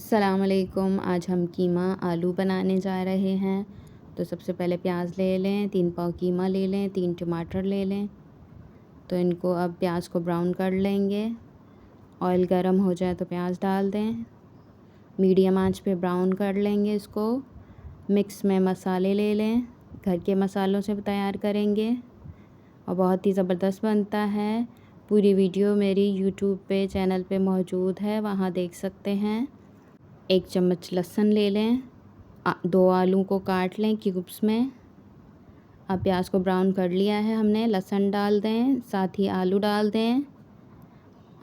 अस्सलाम वालेकुम। आज हम कीमा आलू बनाने जा रहे हैं। तो सबसे पहले प्याज ले लें, 3 पाव कीमा ले लें, 3 टमाटर ले लें। तो इनको अब प्याज को ब्राउन कर लेंगे। ऑयल गरम हो जाए तो प्याज डाल दें। मीडियम आंच पे ब्राउन कर लेंगे इसको। मिक्स में मसाले ले लें, घर के मसालों से तैयार करेंगे और बहुत ही ज़बरदस्त बनता है। पूरी वीडियो मेरी यूट्यूब पे चैनल पे मौजूद है, वहाँ देख सकते हैं। 1 चम्मच लहसुन ले लें, 2 आलू को काट लें क्यूब्स में। अब प्याज को ब्राउन कर लिया है हमने, लहसुन डाल दें, साथ ही आलू डाल दें।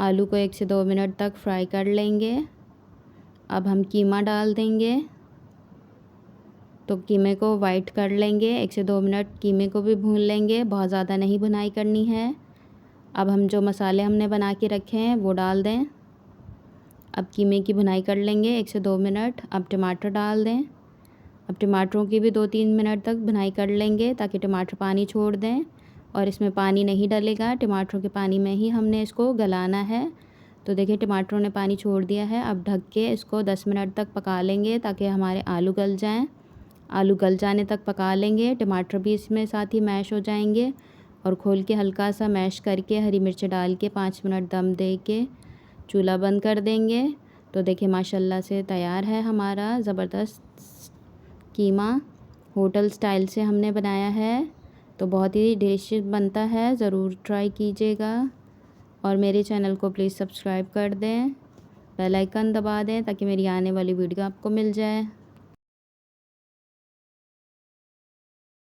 आलू को 1 से 2 मिनट तक फ्राई कर लेंगे। अब हम कीमा डाल देंगे। तो कीमे को वाइट कर लेंगे, 1 से 2 मिनट कीमे को भी भून लेंगे, बहुत ज़्यादा नहीं भुनाई करनी है। अब हम जो मसाले हमने बना के रखे हैं वो डाल दें। अब कीमे की भुनाई कर लेंगे 1 से 2 मिनट। अब टमाटर डाल दें। अब टमाटरों की भी 2-3 मिनट तक भुनाई कर लेंगे ताकि टमाटर पानी छोड़ दें, और इसमें पानी नहीं डलेगा, टमाटरों के पानी में ही हमने इसको गलाना है। तो देखिए टमाटरों ने पानी छोड़ दिया है। अब ढक के इसको 10 मिनट तक पका लेंगे ताकि हमारे आलू गल जाएँ। आलू गल जाने तक पका लेंगे, टमाटर भी इसमें साथ ही मैश हो जाएंगे। और खोल के हल्का सा मैश करके हरी मिर्च डाल के 5 मिनट दम दे के चूल्हा बंद कर देंगे। तो देखिए माशाल्लाह से तैयार है हमारा ज़बरदस्त कीमा। होटल स्टाइल से हमने बनाया है, तो बहुत ही डिलीशियस बनता है, ज़रूर ट्राई कीजिएगा। और मेरे चैनल को प्लीज़ सब्सक्राइब कर दें, बेल आइकन दबा दें ताकि मेरी आने वाली वीडियो आपको मिल जाए।